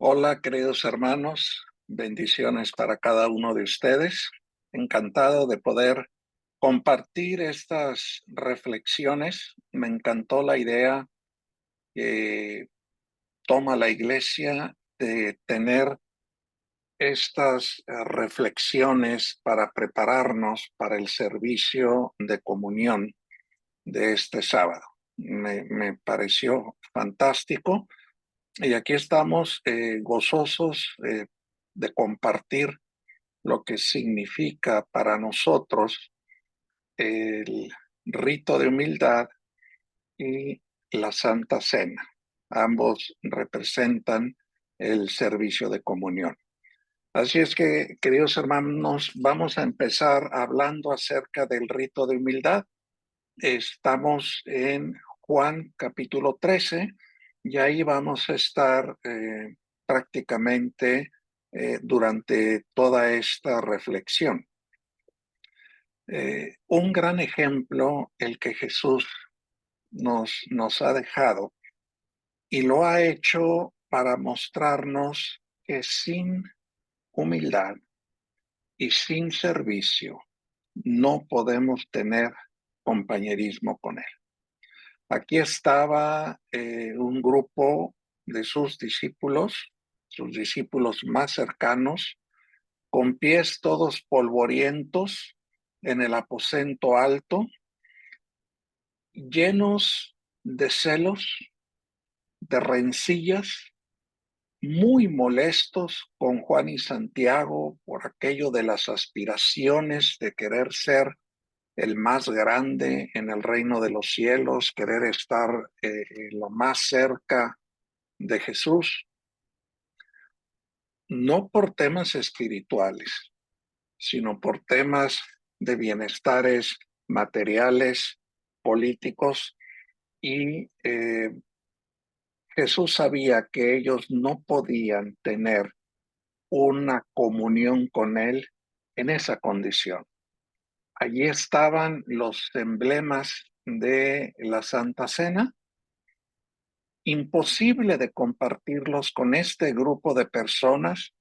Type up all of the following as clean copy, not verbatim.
Hola, queridos hermanos, bendiciones para cada uno de ustedes. Encantado de poder compartir estas reflexiones. Me encantó la idea que toma la iglesia de tener estas reflexiones para prepararnos para el servicio de comunión de este sábado. Me pareció fantástico. Y aquí estamos gozosos de compartir lo que significa para nosotros el rito de humildad y la Santa Cena. Ambos representan el servicio de comunión. Así es que, queridos hermanos, vamos a empezar hablando acerca del rito de humildad. Estamos en Juan capítulo 13 y ahí vamos a estar prácticamente durante toda esta reflexión. Un gran ejemplo el que Jesús nos ha dejado y lo ha hecho para mostrarnos que sin humildad y sin servicio no podemos tener compañerismo con Él. Aquí estaba un grupo de sus discípulos más cercanos, con pies todos polvorientos en el aposento alto, llenos de celos, de rencillas, muy molestos con Juan y Santiago por aquello de las aspiraciones de querer ser el más grande en el reino de los cielos, querer estar lo más cerca de Jesús, no por temas espirituales, sino por temas de bienestares materiales, políticos, y Jesús sabía que ellos no podían tener una comunión con Él en esa condición. Allí estaban los emblemas de la Santa Cena, imposible de compartirlos con este grupo de personas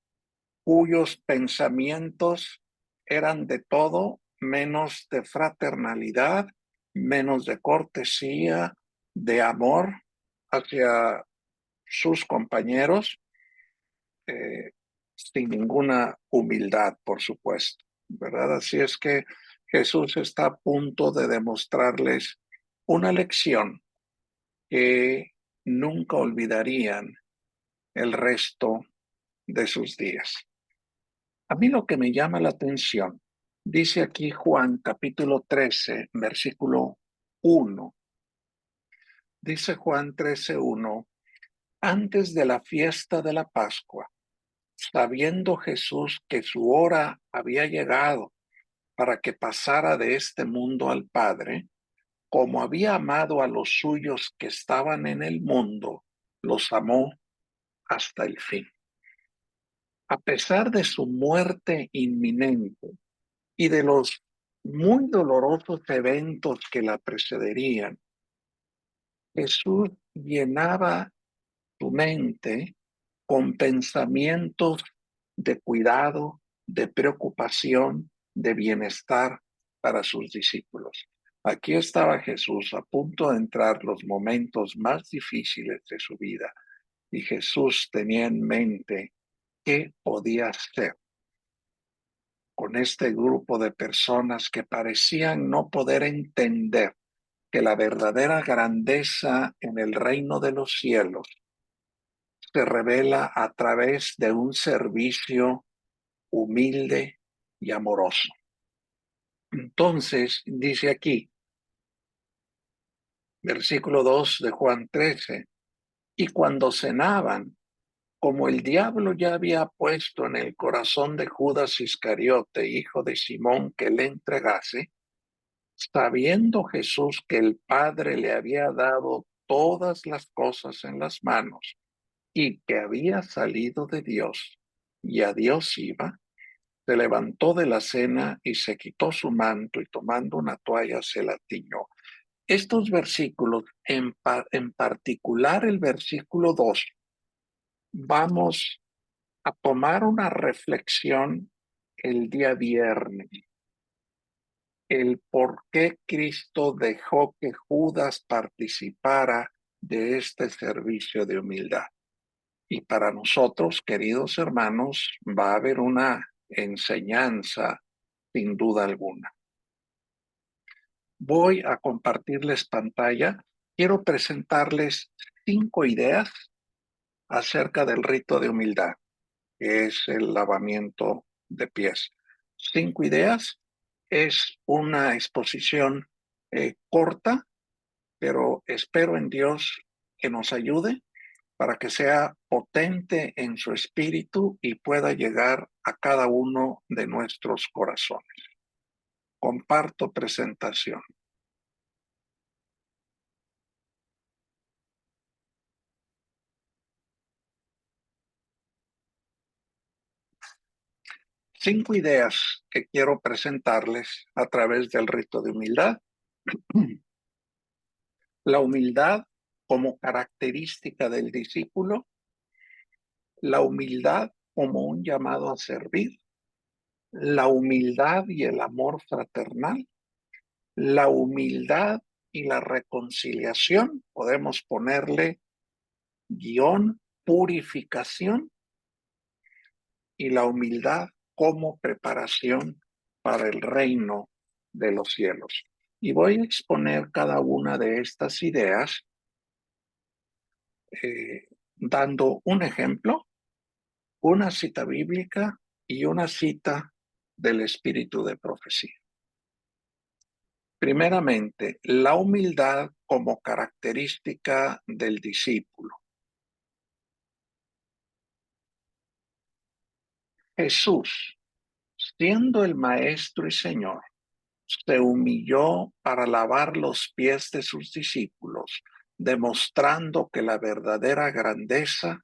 cuyos pensamientos eran de todo menos de fraternalidad, menos de cortesía, de amor hacia sus compañeros, sin ninguna humildad, por supuesto, ¿verdad? Así es que Jesús está a punto de demostrarles una lección que nunca olvidarían el resto de sus días. A mí lo que me llama la atención, dice aquí Juan capítulo 13, versículo 1. Dice Juan 13:1, antes de la fiesta de la Pascua, sabiendo Jesús que su hora había llegado para que pasara de este mundo al Padre, como había amado a los suyos que estaban en el mundo, los amó hasta el fin. A pesar de su muerte inminente y de los muy dolorosos eventos que la precederían, Jesús llenaba su mente con pensamientos de cuidado, de preocupación, de bienestar para sus discípulos. Aquí estaba Jesús a punto de entrar los momentos más difíciles de su vida y Jesús tenía en mente qué podía hacer con este grupo de personas que parecían no poder entender que la verdadera grandeza en el reino de los cielos se revela a través de un servicio humilde y amoroso. Entonces, dice aquí, versículo 2 de Juan 13, y cuando cenaban, como el diablo ya había puesto en el corazón de Judas Iscariote, hijo de Simón, que le entregase, sabiendo Jesús que el Padre le había dado todas las cosas en las manos y que había salido de Dios y a Dios iba, se levantó de la cena y se quitó su manto y tomando una toalla se la tiñó. Estos versículos, en particular el versículo 2, vamos a tomar una reflexión el día viernes, el por qué Cristo dejó que Judas participara de este servicio de humildad. Y para nosotros, queridos hermanos, va a haber una enseñanza sin duda alguna. Voy a compartirles pantalla. Quiero presentarles 5 ideas acerca del rito de humildad, que es el lavamiento de pies. 5 ideas. Es una exposición corta, pero espero en Dios que nos ayude para que sea potente en su espíritu y pueda llegar a cada uno de nuestros corazones. Comparto presentación. Cinco ideas que quiero presentarles a través del rito de humildad. La humildad como característica del discípulo, la humildad como un llamado a servir, la humildad y el amor fraternal, la humildad y la reconciliación, podemos ponerle guión, purificación, y la humildad como preparación para el reino de los cielos. Y voy a exponer cada una de estas ideas dando un ejemplo, una cita bíblica y una cita del espíritu de profecía. Primeramente, la humildad como característica del discípulo. Jesús, siendo el Maestro y Señor, se humilló para lavar los pies de sus discípulos, demostrando que la verdadera grandeza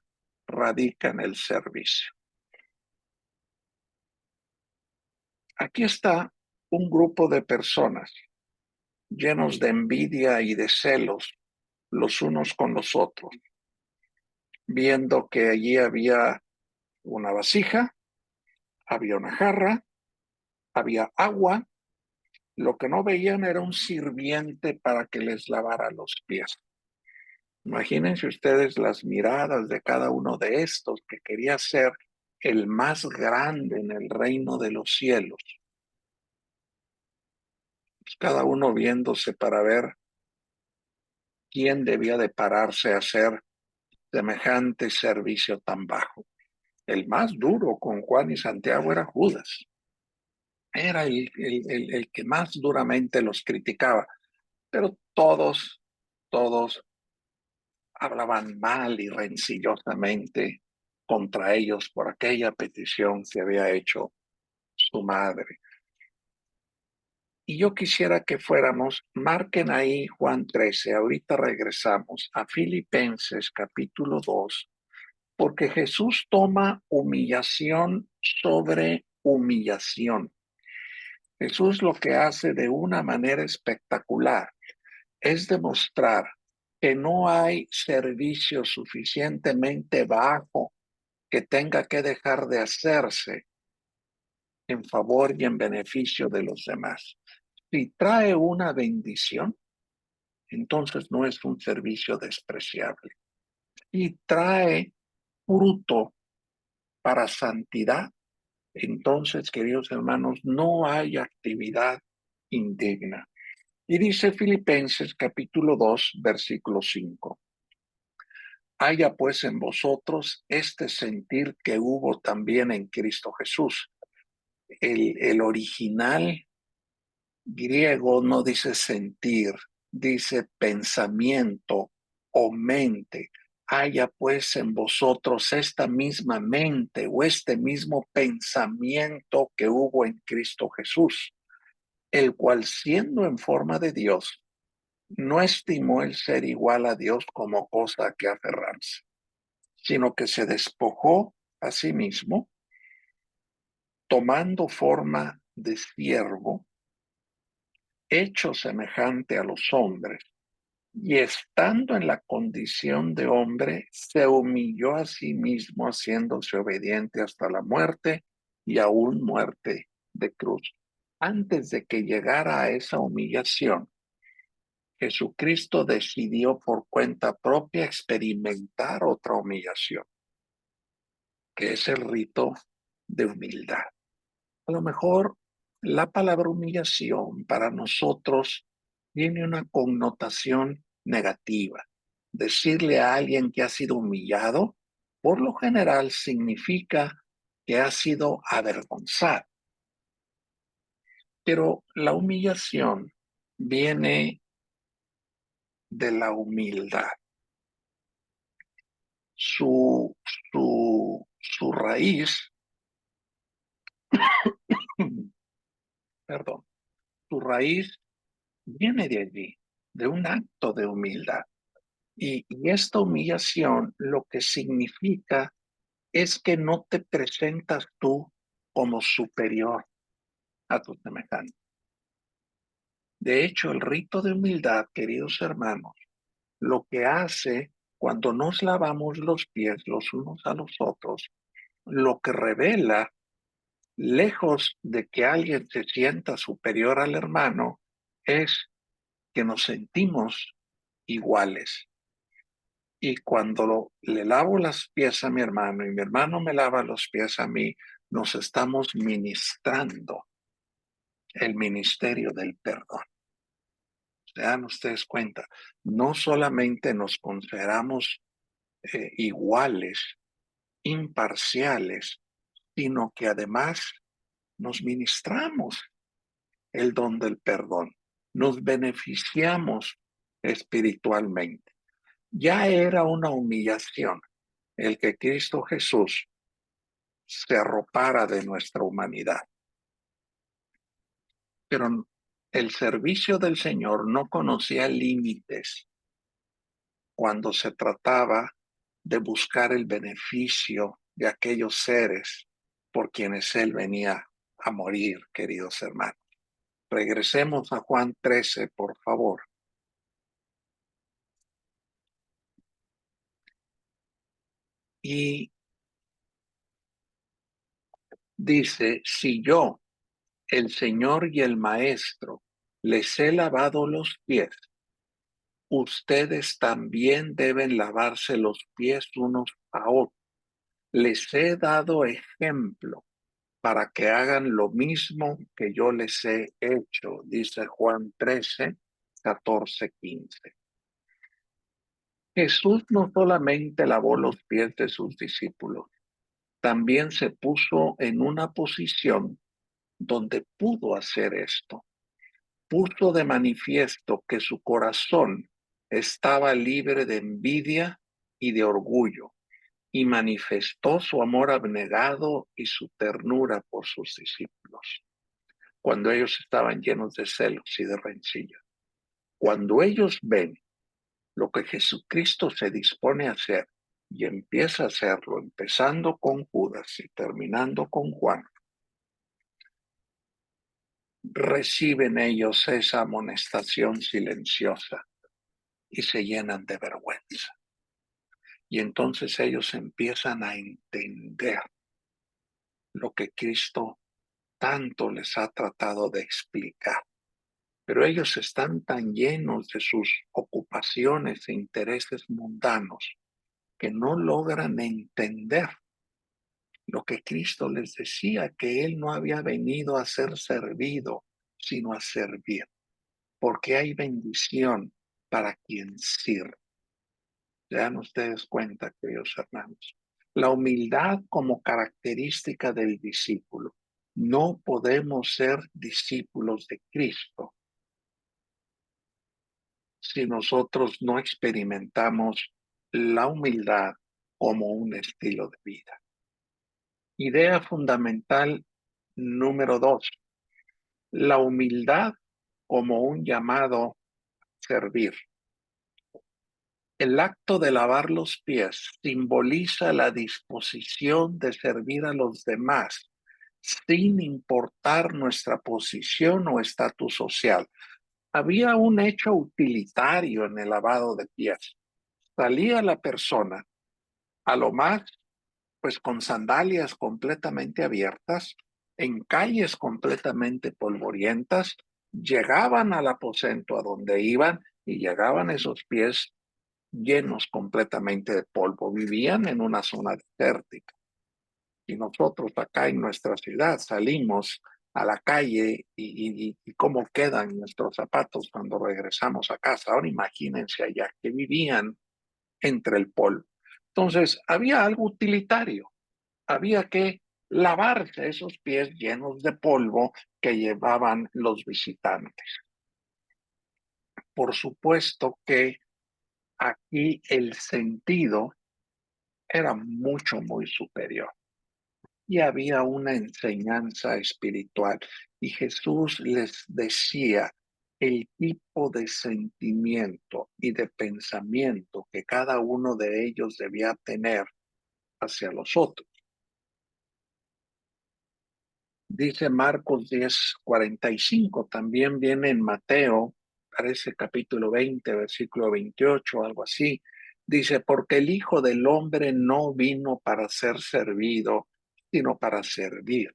radica en el servicio. Aquí está un grupo de personas llenos de envidia y de celos los unos con los otros, viendo que allí había una vasija, había una jarra, había agua. Lo que no veían era un sirviente para que les lavara los pies. Imagínense ustedes las miradas de cada uno de estos que quería ser el más grande en el reino de los cielos. Pues cada uno viéndose para ver quién debía de pararse a hacer semejante servicio tan bajo. El más duro con Juan y Santiago era Judas. Era el que más duramente los criticaba. Pero todos hablaban mal y rencillosamente contra ellos por aquella petición que había hecho su madre. Y yo quisiera que fuéramos, marquen ahí Juan 13, ahorita regresamos a Filipenses capítulo 2, porque Jesús toma humillación sobre humillación. Jesús lo que hace de una manera espectacular es demostrar que no hay servicio suficientemente bajo que tenga que dejar de hacerse en favor y en beneficio de los demás. Si trae una bendición, entonces no es un servicio despreciable. Si trae fruto para santidad, entonces, queridos hermanos, no hay actividad indigna. Y dice Filipenses capítulo 2, versículo 5. Haya pues en vosotros este sentir que hubo también en Cristo Jesús. El original griego no dice sentir, dice pensamiento o mente. Haya pues en vosotros esta misma mente o este mismo pensamiento que hubo en Cristo Jesús, el cual siendo en forma de Dios, no estimó el ser igual a Dios como cosa a que aferrarse, sino que se despojó a sí mismo, tomando forma de siervo, hecho semejante a los hombres, y estando en la condición de hombre, se humilló a sí mismo, haciéndose obediente hasta la muerte y aún muerte de cruz. Antes de que llegara a esa humillación, Jesucristo decidió por cuenta propia experimentar otra humillación, que es el rito de humildad. A lo mejor la palabra humillación para nosotros tiene una connotación negativa. Decirle a alguien que ha sido humillado, por lo general significa que ha sido avergonzado. Pero la humillación viene de la humildad. Su, su raíz, perdón, su raíz viene de allí, de un acto de humildad. Y esta humillación lo que significa es que no te presentas tú como superior a tu semejante. De hecho, el rito de humildad, queridos hermanos, lo que hace cuando nos lavamos los pies los unos a los otros, lo que revela, lejos de que alguien se sienta superior al hermano, es que nos sentimos iguales. Y cuando le lavo los pies a mi hermano y mi hermano me lava los pies a mí, nos estamos ministrando el ministerio del perdón. Se dan ustedes cuenta, no solamente nos consideramos iguales, imparciales, sino que además nos ministramos el don del perdón, nos beneficiamos espiritualmente. Ya era una humillación el que Cristo Jesús se arropara de nuestra humanidad. Pero el servicio del Señor no conocía límites cuando se trataba de buscar el beneficio de aquellos seres por quienes Él venía a morir, queridos hermanos. Regresemos a Juan 13, por favor. Y dice, si yo, el Señor y el Maestro, les he lavado los pies, ustedes también deben lavarse los pies unos a otros. Les he dado ejemplo para que hagan lo mismo que yo les he hecho, dice Juan 13, 14, 15. Jesús no solamente lavó los pies de sus discípulos, también se puso en una posición donde pudo hacer esto. Puso de manifiesto que su corazón estaba libre de envidia y de orgullo, y manifestó su amor abnegado y su ternura por sus discípulos, cuando ellos estaban llenos de celos y de rencillas. Cuando ellos ven lo que Jesucristo se dispone a hacer y empieza a hacerlo, empezando con Judas y terminando con Juan, reciben ellos esa amonestación silenciosa y se llenan de vergüenza. Y entonces ellos empiezan a entender lo que Cristo tanto les ha tratado de explicar. Pero ellos están tan llenos de sus ocupaciones e intereses mundanos que no logran entender lo que Cristo les decía, que Él no había venido a ser servido, sino a servir, porque hay bendición para quien sirve. Se dan ustedes cuenta, queridos hermanos. La humildad como característica del discípulo. No podemos ser discípulos de Cristo si nosotros no experimentamos la humildad como un estilo de vida. Idea fundamental número 2, la humildad como un llamado a servir. El acto de lavar los pies simboliza la disposición de servir a los demás sin importar nuestra posición o estatus social. había un hecho utilitario en el lavado de pies. Salía la persona a lo más, pues con sandalias completamente abiertas, en calles completamente polvorientas, llegaban al aposento a donde iban y llegaban esos pies llenos completamente de polvo. Vivían en una zona desértica. Y nosotros acá en nuestra ciudad salimos a la calle y cómo quedan nuestros zapatos cuando regresamos a casa. Ahora imagínense allá que vivían entre el polvo. Entonces, había algo utilitario. Había que lavarse esos pies llenos de polvo que llevaban los visitantes. Por supuesto que aquí el sentido era mucho, muy superior. Y había una enseñanza espiritual. Y Jesús les decía el tipo de sentimiento y de pensamiento que cada uno de ellos debía tener hacia los otros. Dice Marcos 10:45, también viene en Mateo, parece capítulo 20, versículo 28, algo así. Dice, porque el Hijo del Hombre no vino para ser servido, sino para servir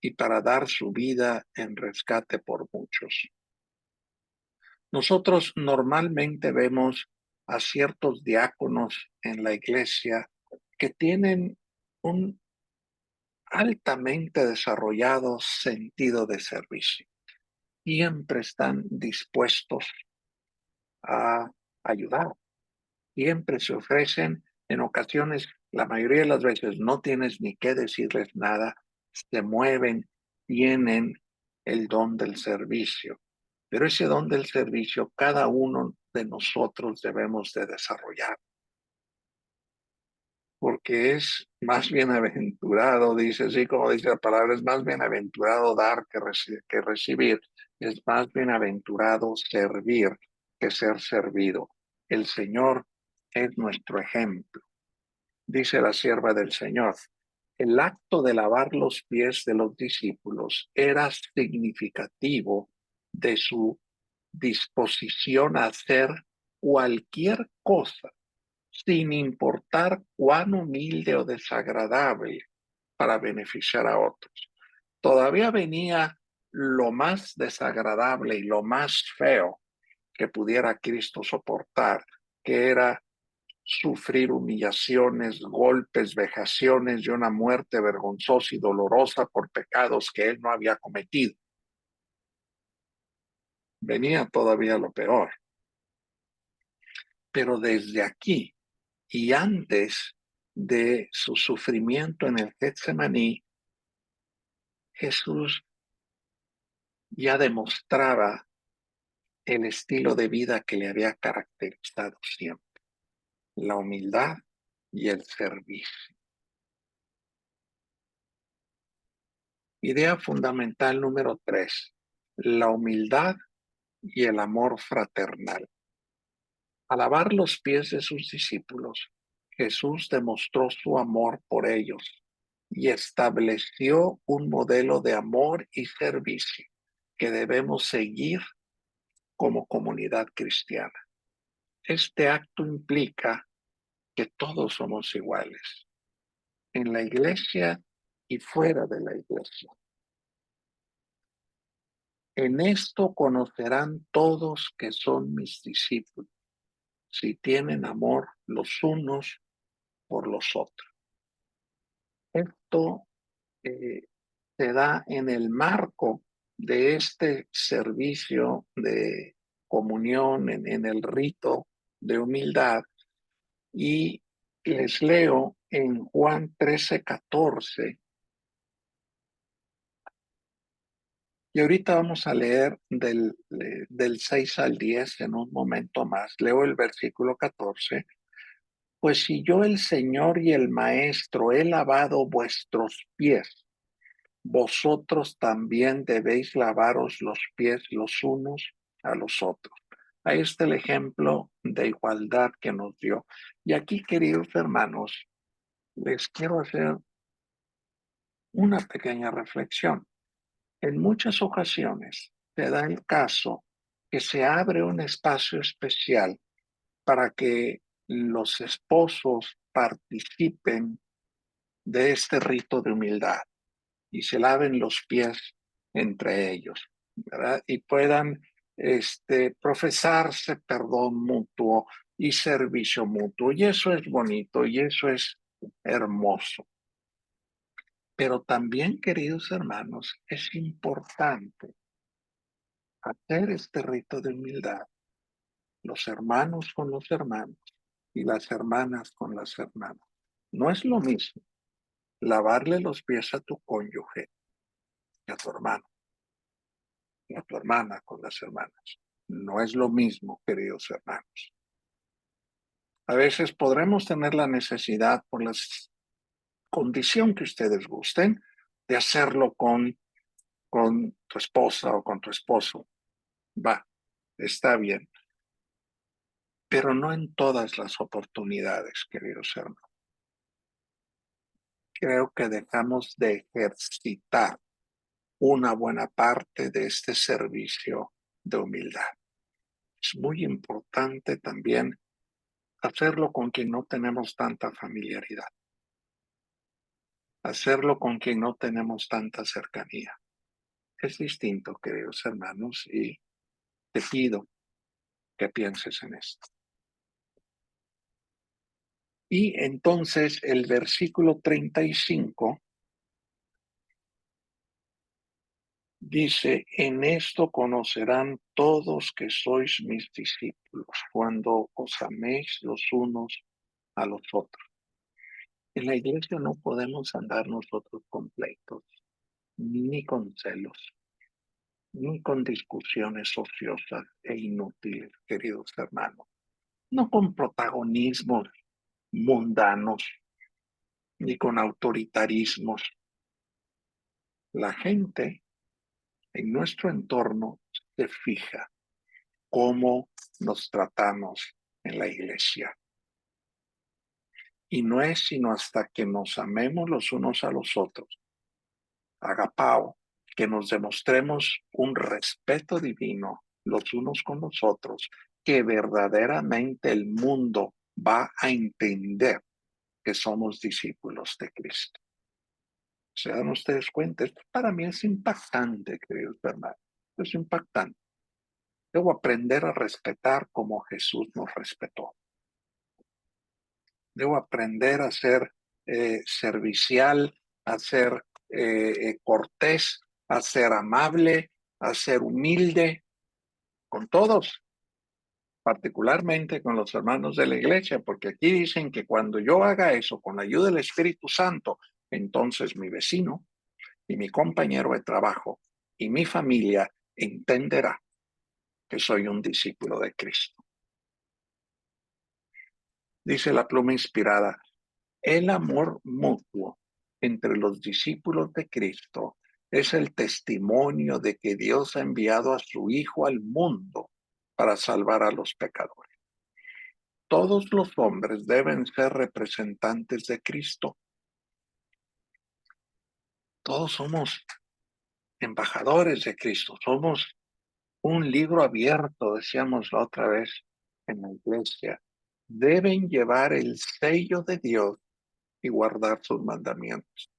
y para dar su vida en rescate por muchos. Nosotros normalmente vemos a ciertos diáconos en la iglesia que tienen un altamente desarrollado sentido de servicio. Siempre están dispuestos a ayudar, siempre se ofrecen. En ocasiones, la mayoría de las veces no tienes ni que decirles nada, se mueven, tienen el don del servicio. Pero ese don del servicio, cada uno de nosotros debemos de desarrollar, porque es más bienaventurado, dice así como dice la palabra, es más bienaventurado dar que recibir, es más bienaventurado servir que ser servido. El Señor es nuestro ejemplo. Dice la sierva del Señor, el acto de lavar los pies de los discípulos era significativo de su disposición a hacer cualquier cosa, sin importar cuán humilde o desagradable, para beneficiar a otros. Todavía venía lo más desagradable y lo más feo que pudiera Cristo soportar, que era sufrir humillaciones, golpes, vejaciones y una muerte vergonzosa y dolorosa por pecados que él no había cometido. Venía todavía lo peor. Pero desde aquí y antes de su sufrimiento en el Getsemaní, Jesús ya demostraba el estilo de vida que le había caracterizado siempre, la humildad y el servicio. Idea fundamental número 3, la humildad y el amor fraternal. Al lavar los pies de sus discípulos, Jesús demostró su amor por ellos y estableció un modelo de amor y servicio que debemos seguir como comunidad cristiana. Este acto implica que todos somos iguales, en la iglesia y fuera de la iglesia. En esto conocerán todos que son mis discípulos, si tienen amor los unos por los otros. Esto eh, se da en el marco de este servicio de comunión, en el rito de humildad. Y les leo en Juan 13:14. Y ahorita vamos a leer del 6 al 10 en un momento más. Leo el versículo 14. Pues si yo, el Señor y el Maestro, he lavado vuestros pies, vosotros también debéis lavaros los pies los unos a los otros. Ahí está el ejemplo de igualdad que nos dio. Y aquí, queridos hermanos, les quiero hacer una pequeña reflexión. En muchas ocasiones se da el caso que se abre un espacio especial para que los esposos participen de este rito de humildad y se laven los pies entre ellos, ¿verdad? Y puedan profesarse perdón mutuo y servicio mutuo. Y eso es bonito y eso es hermoso. Pero también, queridos hermanos, es importante hacer este rito de humildad, los hermanos con los hermanos y las hermanas con las hermanas. No es lo mismo lavarle los pies a tu cónyuge y a tu hermano y a tu hermana con las hermanas. No es lo mismo, queridos hermanos. A veces podremos tener la necesidad, por la condición que ustedes gusten, de hacerlo con tu esposa o con tu esposo. Va, está bien, pero no en todas las oportunidades, queridos hermanos. Creo que dejamos de ejercitar una buena parte de este servicio de humildad. Es muy importante también hacerlo con quien no tenemos tanta familiaridad, hacerlo con quien no tenemos tanta cercanía. Es distinto, queridos hermanos, y te pido que pienses en esto. Y entonces el versículo 35 dice, en esto conocerán todos que sois mis discípulos, cuando os améis los unos a los otros. En la iglesia no podemos andar nosotros completos, ni con celos, ni con discusiones ociosas e inútiles, queridos hermanos. No con protagonismos mundanos, ni con autoritarismos. La gente en nuestro entorno se fija cómo nos tratamos en la iglesia. Y no es sino hasta que nos amemos los unos a los otros, agapao, que nos demostremos un respeto divino los unos con los otros, que verdaderamente el mundo va a entender que somos discípulos de Cristo. ¿Se dan ustedes cuenta? Esto para mí es impactante, queridos hermanos. Es impactante. Debo aprender a respetar como Jesús nos respetó. Debo aprender a ser servicial, a ser cortés, a ser amable, a ser humilde con todos, particularmente con los hermanos de la iglesia, porque aquí dicen que cuando yo haga eso con la ayuda del Espíritu Santo, entonces mi vecino y mi compañero de trabajo y mi familia entenderá que soy un discípulo de Cristo. Dice la pluma inspirada, el amor mutuo entre los discípulos de Cristo es el testimonio de que Dios ha enviado a su Hijo al mundo para salvar a los pecadores. Todos los hombres deben ser representantes de Cristo. Todos somos embajadores de Cristo. Somos un libro abierto, decíamos la otra vez en la iglesia. Deben llevar el sello de Dios y guardar sus mandamientos.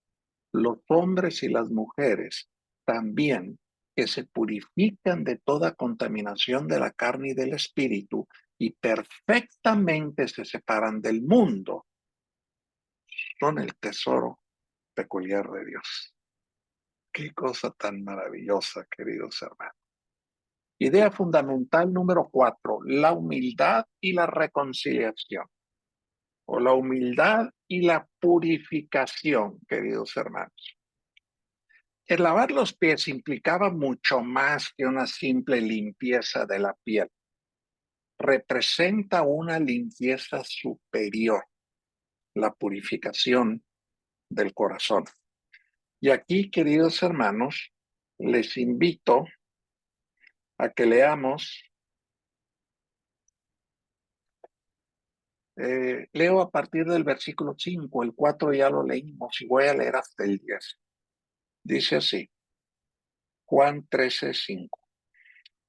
Los hombres y las mujeres también que se purifican de toda contaminación de la carne y del espíritu y perfectamente se separan del mundo, son el tesoro peculiar de Dios. Qué cosa tan maravillosa, queridos hermanos. Idea fundamental número 4, la humildad y la reconciliación. O la humildad y la purificación, queridos hermanos. El lavar los pies implicaba mucho más que una simple limpieza de la piel. Representa una limpieza superior, la purificación del corazón. Y aquí, queridos hermanos, les invito a que leamos, leo a partir del versículo 5, el 4 ya lo leímos y voy a leer hasta el 10. Dice así, Juan 13:5.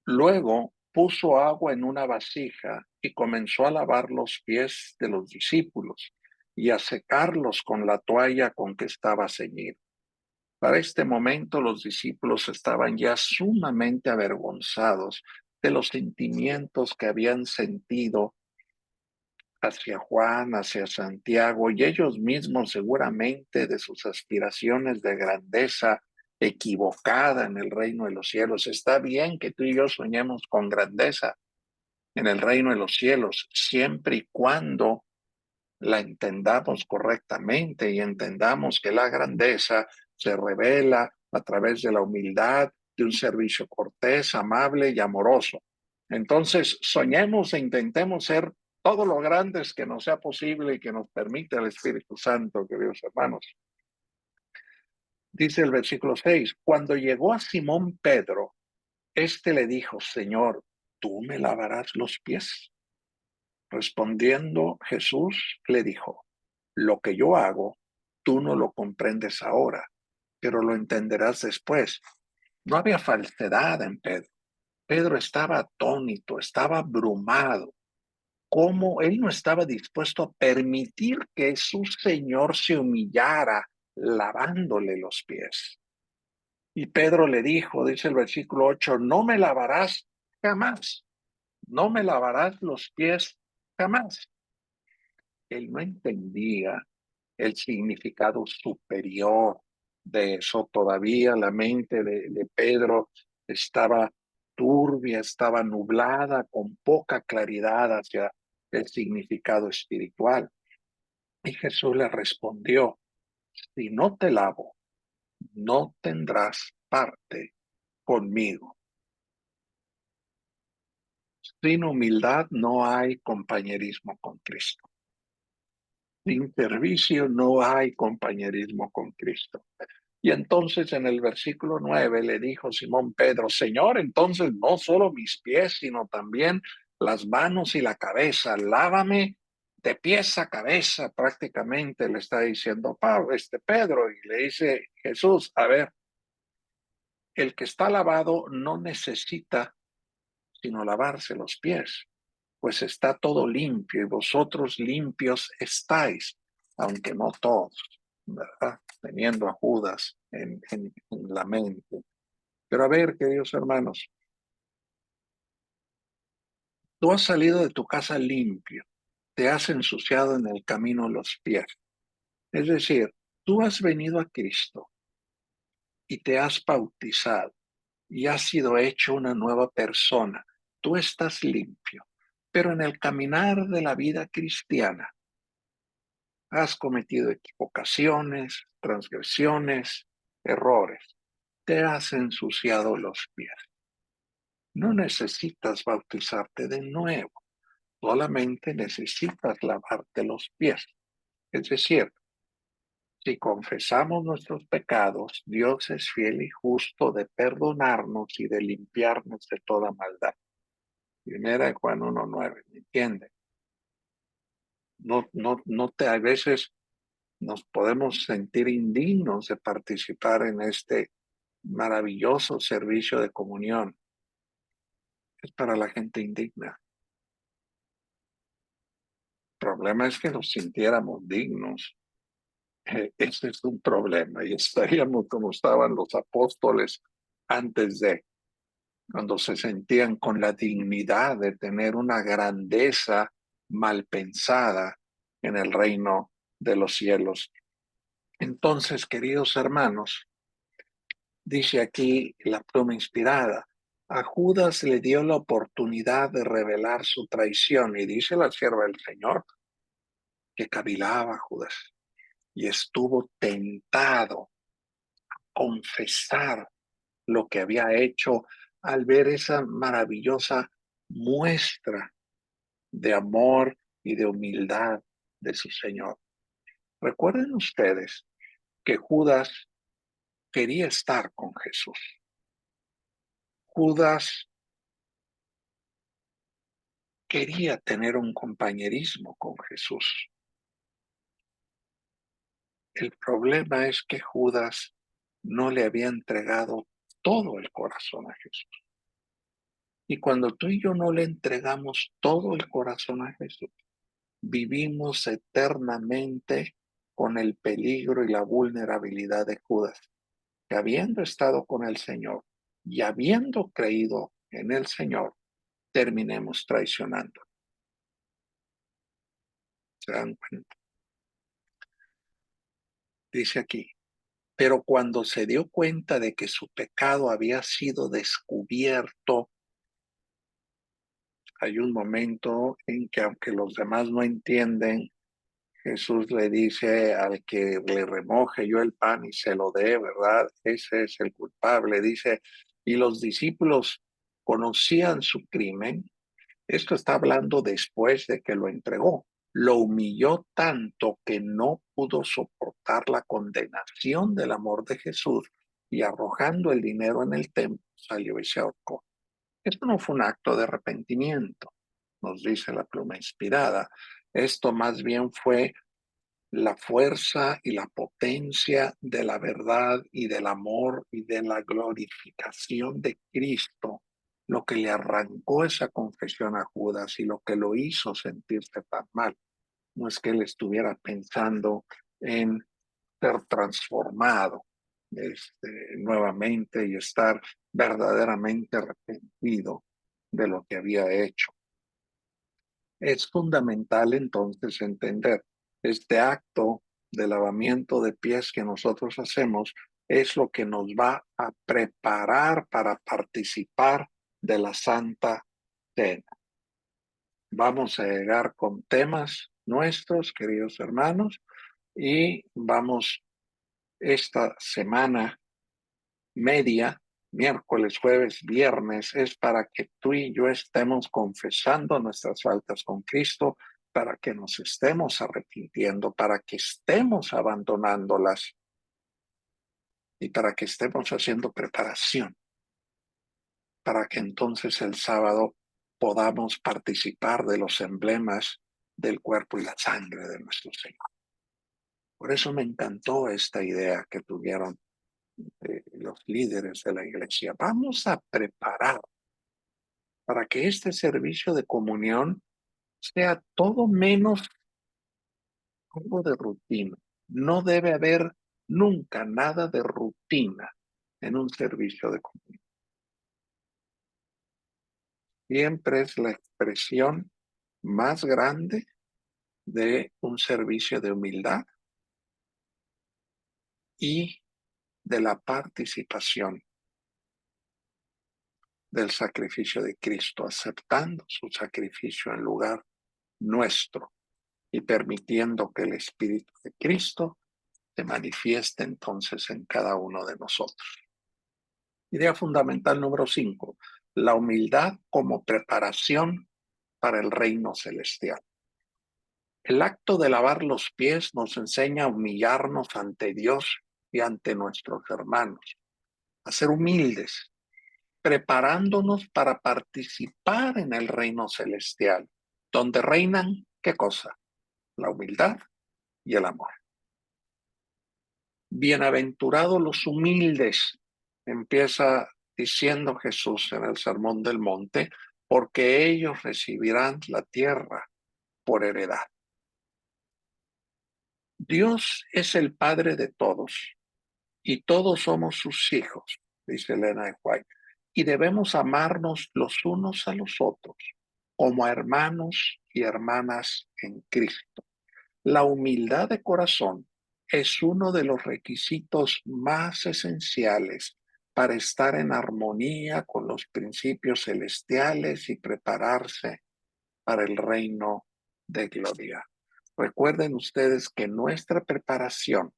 Luego puso agua en una vasija y comenzó a lavar los pies de los discípulos y a secarlos con la toalla con que estaba ceñido. Para este momento los discípulos estaban ya sumamente avergonzados de los sentimientos que habían sentido hacia Juan, hacia Santiago, y ellos mismos seguramente de sus aspiraciones de grandeza equivocada en el reino de los cielos. Está bien que tú y yo soñemos con grandeza en el reino de los cielos, siempre y cuando la entendamos correctamente y entendamos que la grandeza se revela a través de la humildad, de un servicio cortés, amable y amoroso. Entonces, soñemos e intentemos ser todo lo grandes que nos sea posible y que nos permita el Espíritu Santo, queridos hermanos. Dice el versículo 6, cuando llegó a Simón Pedro, éste le dijo, Señor, ¿tú me lavarás los pies? Respondiendo Jesús le dijo, lo que yo hago, tú no lo comprendes ahora, pero lo entenderás después. No había falsedad en Pedro. Pedro estaba atónito, estaba abrumado. ¿Cómo él no estaba dispuesto a permitir que su Señor se humillara lavándole los pies? Y Pedro le dijo, dice el versículo 8, no me lavarás jamás, no me lavarás los pies jamás. Él no entendía el significado superior de eso. Todavía la mente de Pedro estaba turbia, estaba nublada, con poca claridad hacia el significado espiritual. Y Jesús le respondió, si no te lavo, no tendrás parte conmigo. Sin humildad no hay compañerismo con Cristo. Sin servicio no hay compañerismo con Cristo. Y entonces en el versículo 9 le dijo Simón Pedro, Señor, entonces no solo mis pies, sino también las manos y la cabeza, lávame de pies a cabeza, prácticamente le está diciendo Pedro, y le dice Jesús, a ver, el que está lavado no necesita sino lavarse los pies, pues está todo limpio y vosotros limpios estáis, aunque no todos, ¿verdad? Teniendo a Judas en la mente. Pero a ver, queridos hermanos, tú has salido de tu casa limpio, te has ensuciado en el camino los pies. Es decir, tú has venido a Cristo y te has bautizado y has sido hecho una nueva persona. Tú estás limpio, pero en el caminar de la vida cristiana has cometido equivocaciones, transgresiones, errores. Te has ensuciado los pies. No necesitas bautizarte de nuevo, solamente necesitas lavarte los pies. Es decir, si confesamos nuestros pecados, Dios es fiel y justo de perdonarnos y de limpiarnos de toda maldad. Primera de Juan 1:9, ¿me entiende? A veces nos podemos sentir indignos de participar en este maravilloso servicio de comunión. Es para la gente indigna. El problema es que nos sintiéramos dignos. Ese es un problema y estaríamos como estaban los apóstoles antes de, cuando se sentían con la dignidad de tener una grandeza mal pensada en el reino de los cielos. Entonces, queridos hermanos, dice aquí la pluma inspirada, a Judas le dio la oportunidad de revelar su traición y dice la sierva del Señor que cavilaba Judas y estuvo tentado a confesar lo que había hecho al ver esa maravillosa muestra de amor y de humildad de su Señor. Recuerden ustedes que Judas quería estar con Jesús. Judas quería tener un compañerismo con Jesús. El problema es que Judas no le había entregado todo el corazón a Jesús. Y cuando tú y yo no le entregamos todo el corazón a Jesús, vivimos eternamente con el peligro y la vulnerabilidad de Judas, que habiendo estado con el Señor y habiendo creído en el Señor, terminemos traicionando. ¿Se dan cuenta? Dice aquí, pero cuando se dio cuenta de que su pecado había sido descubierto, hay un momento en que aunque los demás no entienden, Jesús le dice al que le remoje yo el pan y se lo dé, ¿verdad? Ese es el culpable. Dice, y los discípulos conocían su crimen. Esto está hablando después de que lo entregó. Lo humilló tanto que no pudo soportar la condenación del amor de Jesús y arrojando el dinero en el templo salió y se ahorcó. Esto no fue un acto de arrepentimiento, nos dice la pluma inspirada. Esto más bien fue la fuerza y la potencia de la verdad y del amor y de la glorificación de Cristo, lo que le arrancó esa confesión a Judas y lo que lo hizo sentirse tan mal. No es que él estuviera pensando en ser transformado nuevamente y estar verdaderamente arrepentido de lo que había hecho. Es fundamental entonces entender este acto de lavamiento de pies que nosotros hacemos es lo que nos va a preparar para participar de la Santa Cena. Vamos a llegar con temas nuestros, queridos hermanos, y vamos esta semana media, miércoles, jueves, viernes, es para que tú y yo estemos confesando nuestras faltas con Cristo, para que nos estemos arrepintiendo, para que estemos abandonándolas y para que estemos haciendo preparación, para que entonces el sábado podamos participar de los emblemas del cuerpo y la sangre de nuestro Señor. Por eso me encantó esta idea que tuvieron los líderes de la iglesia. Vamos a preparar para que este servicio de comunión sea todo menos algo de rutina. No debe haber nunca nada de rutina en un servicio de comunión. Siempre es la expresión más grande de un servicio de humildad y de la participación del sacrificio de Cristo, aceptando su sacrificio en lugar nuestro y permitiendo que el Espíritu de Cristo se manifieste entonces en cada uno de nosotros. Idea fundamental número 5, la humildad como preparación para el reino celestial. El acto de lavar los pies nos enseña a humillarnos ante Dios y ante nuestros hermanos, a ser humildes, preparándonos para participar en el reino celestial, donde reinan, ¿qué cosa? La humildad y el amor. Bienaventurados los humildes, empieza diciendo Jesús en el Sermón del Monte, porque ellos recibirán la tierra por heredad. Dios es el Padre de todos y todos somos sus hijos, dice Elena de White, y debemos amarnos los unos a los otros como hermanos y hermanas en Cristo. La humildad de corazón es uno de los requisitos más esenciales para estar en armonía con los principios celestiales y prepararse para el reino de gloria. Recuerden ustedes que nuestra preparación,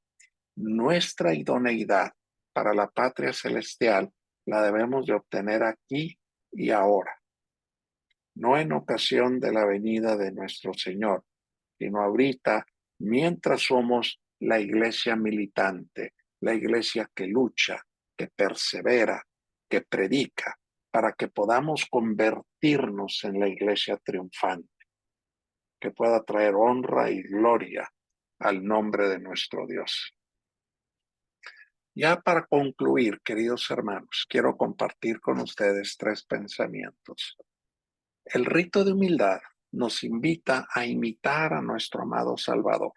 nuestra idoneidad para la patria celestial la debemos de obtener aquí y ahora, no en ocasión de la venida de nuestro Señor, sino ahorita, mientras somos la iglesia militante, la iglesia que lucha, que persevera, que predica, para que podamos convertirnos en la iglesia triunfante, que pueda traer honra y gloria al nombre de nuestro Dios. Ya para concluir, queridos hermanos, quiero compartir con ustedes 3 pensamientos. El rito de humildad nos invita a imitar a nuestro amado Salvador,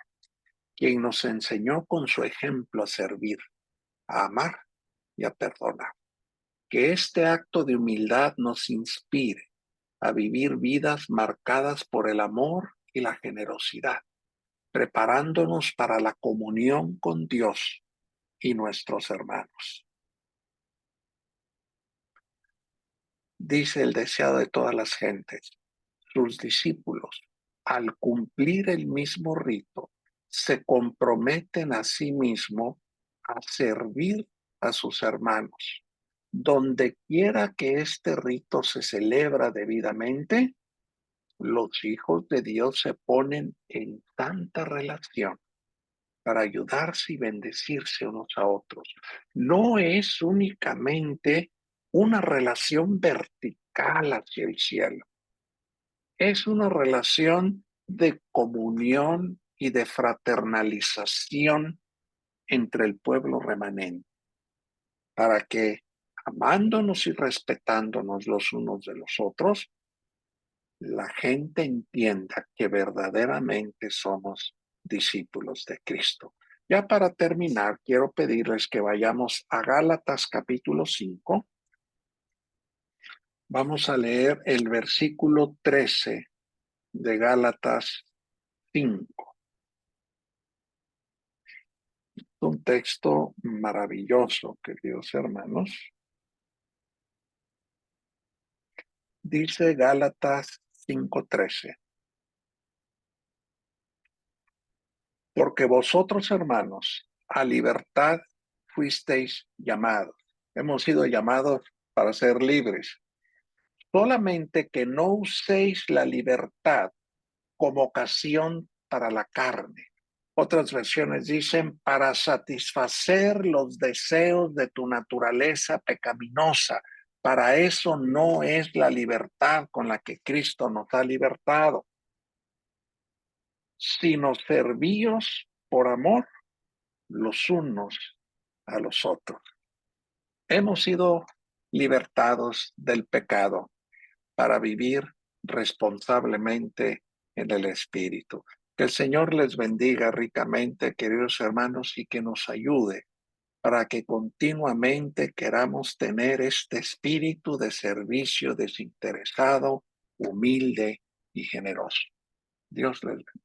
quien nos enseñó con su ejemplo a servir, a amar y a perdonar. Que este acto de humildad nos inspire a vivir vidas marcadas por el amor y la generosidad, preparándonos para la comunión con Dios y nuestros hermanos. Dice el deseado de todas las gentes, sus discípulos, al cumplir el mismo rito, se comprometen a sí mismos a servir a sus hermanos. Donde quiera que este rito se celebra debidamente, los hijos de Dios se ponen en tanta relación para ayudarse y bendecirse unos a otros. No es únicamente una relación vertical hacia el cielo, es una relación de comunión y de fraternalización entre el pueblo remanente, para que, amándonos y respetándonos los unos de los otros, la gente entienda que verdaderamente somos discípulos de Cristo. Ya para terminar, quiero pedirles que vayamos a Gálatas capítulo 5. Vamos a leer el versículo 13 de Gálatas 5. Un texto maravilloso, queridos hermanos. Dice Gálatas 5:13. Porque vosotros, hermanos, a libertad fuisteis llamados. Hemos sido llamados para ser libres. Solamente que no uséis la libertad como ocasión para la carne. Otras versiones dicen para satisfacer los deseos de tu naturaleza pecaminosa. Para eso no es la libertad con la que Cristo nos ha libertado, sino servíos por amor los unos a los otros. Hemos sido libertados del pecado para vivir responsablemente en el Espíritu. Que el Señor les bendiga ricamente, queridos hermanos, y que nos ayude para que continuamente queramos tener este espíritu de servicio desinteresado, humilde y generoso. Dios les bendiga.